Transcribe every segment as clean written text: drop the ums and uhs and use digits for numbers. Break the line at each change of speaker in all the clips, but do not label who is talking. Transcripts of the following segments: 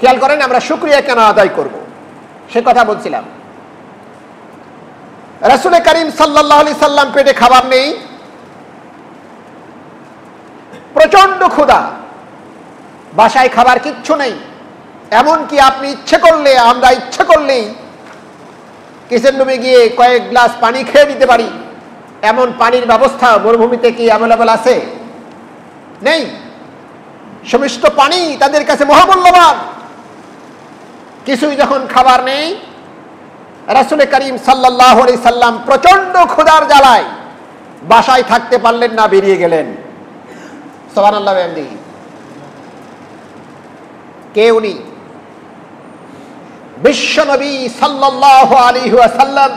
খেয়াল করেন আমরা শুকরিয়া কেন আদায় করব সে কথা বলছিলাম। রাসূল করিম সাল্লাল্লাহু আলাইহি সাল্লাম পেটে খাবার নেই, প্রচন্ড ক্ষুধা, বাসায় খাবার কিচ্ছু নেই। এমনকি আপনি ইচ্ছে করলে, আমরা ইচ্ছে করলেই কিচেন রুমে গিয়ে কয়েক গ্লাস পানি খেয়ে নিতে পারি, এমন পানির ব্যবস্থা মরুভূমিতে কি অ্যাভেলেবল আছে? নেই। সমস্ত পানি তাদের কাছে মহামূল্যবান। কিছুই যখন খাবার নেই, রাসূল করিম সাল্লাল্লাহু আলাইহি সাল্লাম প্রচন্ড ক্ষুধার জ্বালায় বাসায় থাকতে পারলেন না, বেরিয়ে গেলেন। সুবহানাল্লাহ। কে উনি? বিশ্বনবী সাল্লাল্লাহু আলাইহি ওয়াসাল্লাম,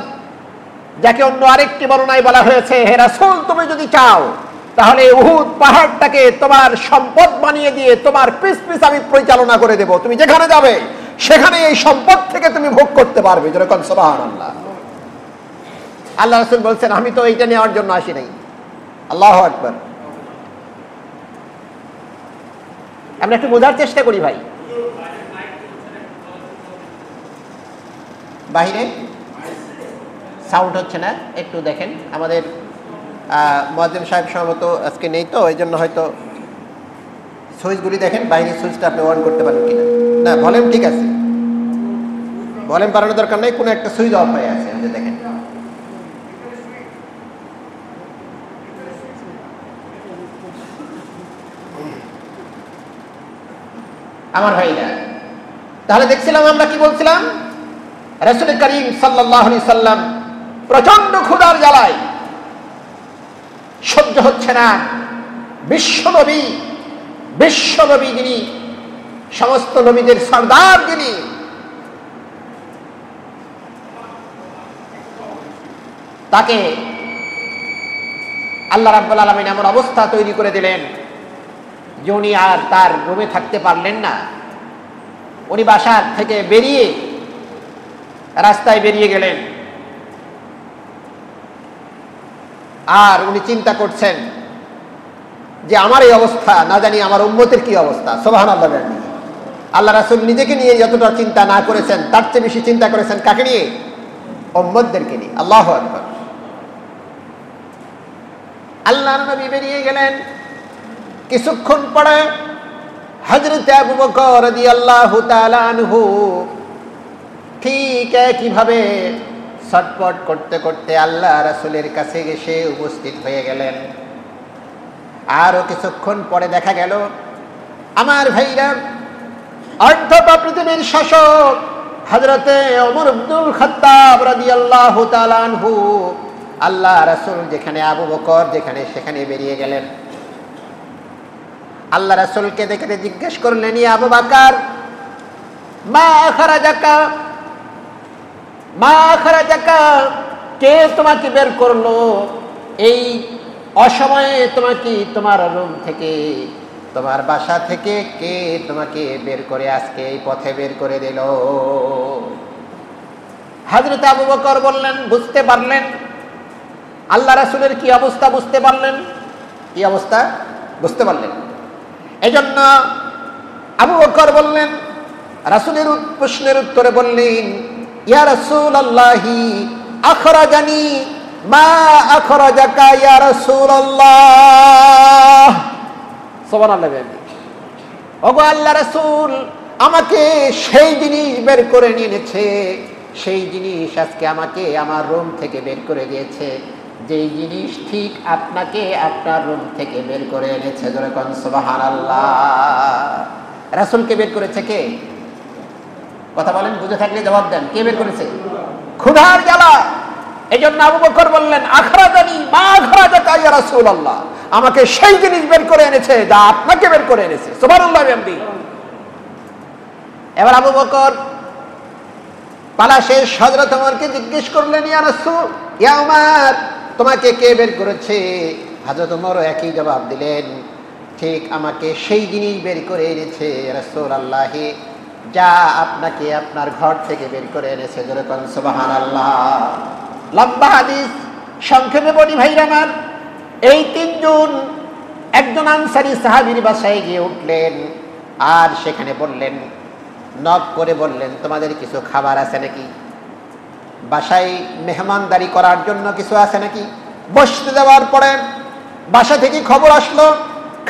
যাকে অন্য আরেকটি বর্ণনায় বলা হয়েছে, হে রাসূল, তুমি যদি চাও তাহলে উহুদ পাহাড়টাকে তোমার সম্পদ বানিয়ে দিয়ে তোমার পিস পিস আমি পরিচালনা করে দেব, তুমি যেখানে যাবে সেখানে এই সম্পদ থেকে তুমি ভোগ করতে পারবে। যেরকম সুবহানাল্লাহ। আল্লাহ রাসূল বলছেন, আমি তো এইটা নেওয়ার জন্য আসি নাই। আল্লাহু আকবার। আমরা একটু বোঝার চেষ্টা করি ভাই। বাইরে সাউন্ড হচ্ছে না, একটু দেখেন। আমাদের মুয়াজ্জিন সাহেব সম্ভবত আজকে নেই, তো এই জন্য হয়তো সুইচগুলি দেখেন, বাইরের সুইচটা আপনি অন করতে পারেন কিনা। না, ভলিউম ঠিক আছে, ভলিউম বাড়ানোর দরকার নেই, কোনো একটা সুইচ অফ হয়ে আছে, দেখেন। আমার ভাইরা, তাহলে দেখছিলাম আমরা কি বলছিলাম, রাসূল করিম সাল্লাল্লাহু আলাইহি সাল্লাম প্রচন্ড ক্ষুধার জ্বালায়, সহ্য হচ্ছে না। বিশ্বনবী যিনি সমস্ত নবীদের সরদার, যিনি তাকে আল্লাহ রাব্বুল আলামিন এমন অবস্থা তৈরি করে দিলেন যে উনি আর তার রুমে থাকতে পারলেন না। উনি বাসা থেকে বেরিয়ে রাস্তায় বেরিয়ে গেলেন, আর উনি চিন্তা করছেন যে আমার এই অবস্থা, না জানি আমার উম্মতের কি অবস্থা। সুবহানাল্লাহ। আল্লাহ রাসূল নিজেকে নিয়ে যতটা চিন্তা না করেছেন, তার চেয়ে বেশি চিন্তা করেছেন কাকে নিয়ে? উম্মতদেরকে নিয়ে। আল্লাহু আকবার। আল্লাহর নবী বেরিয়ে গেলেন। কিছুক্ষণ পরে হযরত আবু বকর রাদিয়াল্লাহু তাআলা আনহু ঠিক একইভাবে ছটপট করতে করতে আল্লাহ রাসূলের কাছে এসে উপস্থিত হয়ে গেলেন। আরো কিছুক্ষণ পরে দেখা গেল, আমার ভাইরা, অর্ধ পৃথিবীর শাসক হযরতে ওমর ইবনুল খাত্তাব রাদিয়াল্লাহু তাআলা আনহু, আল্লাহ রাসূল যেখানে, আবু বকর যেখানে, সেখানে বেরিয়ে গেলেন। আল্লাহ রাসূলকে দেখে জিজ্ঞেস করলেন, ইয়া আবু বকর, মা আখরাজাকা, কে তোমাকে বের করলো এই অসময়ে? তোমাকে তোমার রুম থেকে, তোমার বাসা থেকে কে তোমাকে বের করে আজকে এই পথে বের করে দিল? হযরত আবু বকর বললেন, বুঝতে পারলেন আল্লাহ রাসূলের কি অবস্থা, বুঝতে পারলেন কি অবস্থা, বুঝতে পারলেন। এজন্য আবু বকর বললেন, রাসূলের প্রশ্নের উত্তরে বললেন, ইয়া রাসূলুল্লাহি আখরাজানি মা আখরাজাকা ইয়া রাসূলুল্লাহ। সুবহানাল্লাহ। ওগো আল্লাহ রাসূল, আমাকে সেই জিনিস বের করে নিয়ে এনেছে, সেই জিনিস আজকে আমাকে আমার রুম থেকে বের করে দিয়েছে, যেই জিনিস ঠিক আপনাকে আপনার রুম থেকে বের করে এনেছে। যেরকম সুবহানাল্লাহ। রাসূলকে বের করেছে কে? কথা বলেন, বুঝে থাকলে জবাব দেন। কে বের করেছে? ক্ষুধার জ্বালা। এই জন্য আবু বকর বললেন, আখরাজানি মা আখরাজাকা ইয়া রাসূলুল্লাহ, আমাকে সেই জিনিস বের করে এনেছে যা আপনাকে বের করে এনেছে। সুবহানাল্লাহ। এবার আবু বকর পালা শেষ, হযরত ওমরকে জিজ্ঞেস করলেন, ইয়া রাসূল, ইয়া ওমর, তোমাকে কে বের করেছে? হযরত ওমর একই জবাব দিলেন, ঠিক আমাকে সেই জিনিস বের করে এনেছে রাসূলুল্লাহ, যা আপনাকে আপনার ঘর থেকে বের করে এনেছে। যেরকম সুবহানাল্লাহ। লম্বা হাদিস, সংক্ষেপে বলি ভাইরা আমার, এই তিনজন একজন আনসারী সাহাবীর বাসায় গিয়ে উঠলেন, আর সেখানে বললেন, নক করে বললেন, তোমাদের কিছু খাবার আছে নাকি? বাসায় মেহমানদারি করার জন্য কিছু আছে নাকি? বসতে যাওয়ার পরে বাসা থেকে খবর আসলো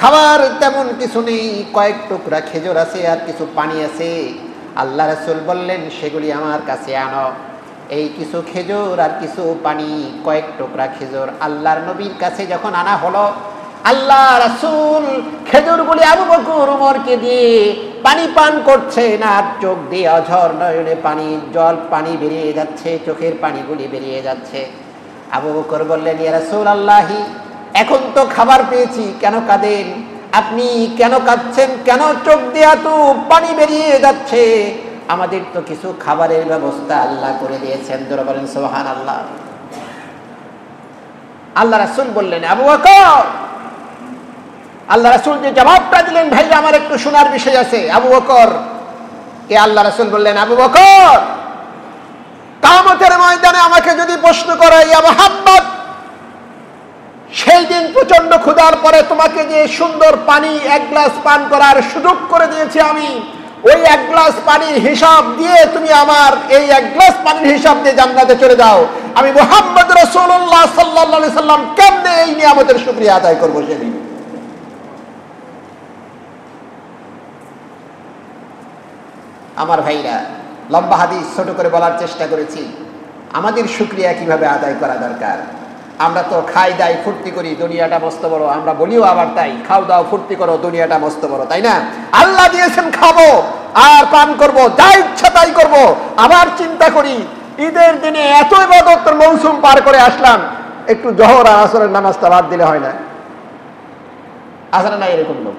খাবার তেমন কিছু নেই, কয়েক টুকরা খেজুর আছে আর কিছু পানি আছে। আল্লাহ রাসূল বললেন, সেগুলি আমার কাছে আনো। এই কিছু খেজুর আর কিছু পানি, কয়েক টুকরা খেজুর আল্লাহর নবীর কাছে যখন আনা হলো, আল্লাহ রাসূল খেজুরগুলি আবু বকর ওমরকে দিয়ে পানি পান করছে না, চোখ দিয়ে অঝর নয়নে পানি বেরিয়ে যাচ্ছে, চোখের পানিগুলি বেরিয়ে যাচ্ছে। আবু বকর বললেন, ইয়া রাসূলুল্লাহি, এখন তো খাবার পেয়েছি, কেন কাঁদেন? আপনি কেন কাঁদছেন? কেন চোখ দিয়ে তো পানি বেরিয়ে যাচ্ছে? আমাদের তো কিছু খাবারের ব্যবস্থা আল্লাহ করে দিয়েছেন। জোরে বলেন সুবহানাল্লাহ। আল্লাহ রাসূল বললেন, আবু বকর, আল্লাহ রাসূল যে জবাবটা দিলেন, ভাই আমার একটু শোনার বিষয় আছে। আবু বকর কে আল্লাহ রাসূল বললেন, আবু বকর, কিয়ামতের ময়দানে আমাকে যদি প্রশ্ন করে, ইয়া মুহাম্মদ, সেই দিন প্রচন্ড ক্ষুধার পরে তোমাকে যে সুন্দর পানি এক গ্লাস পান করার সুযোগ করে দিয়েছি আমি, ওই এক গ্লাস পানির হিসাব দিয়ে তুমি আমার এই এক গ্লাস পানির হিসাব দিয়ে জান্নাতে চলে যাও, আমি মুহাম্মদ রাসূলুল্লাহ সাল্লাল্লাহু আলাইহি সাল্লাম কেমনে এই নিয়ামতের শুকরিয়া আদায় করবো সেদিন? আমার ভাইরা, লম্বা হাদিস ছোট করে বলার চেষ্টা করেছি। আমাদের শুকরিয়া কিভাবে আদায় করা দরকার। আমরা তো খাই দাই ফুর্তি করি, দুনিয়াটা মস্ত বড়, আমরা বলিও আবার তাই, খাও দাও ফুর্তি করো, দুনিয়াটা মস্ত বড়, তাই না? আল্লাহ দিয়েছেন, খাবো আর পান করবো, যা ইচ্ছা তাই করবো। আবার চিন্তা করি, ঈদের দিনে এত ইবাদতের মৌসুম পার করে আসলাম, একটু জোহর আর আসরের নামাজটা বাদ দিলে হয় না? আসলে না এরকম লোক?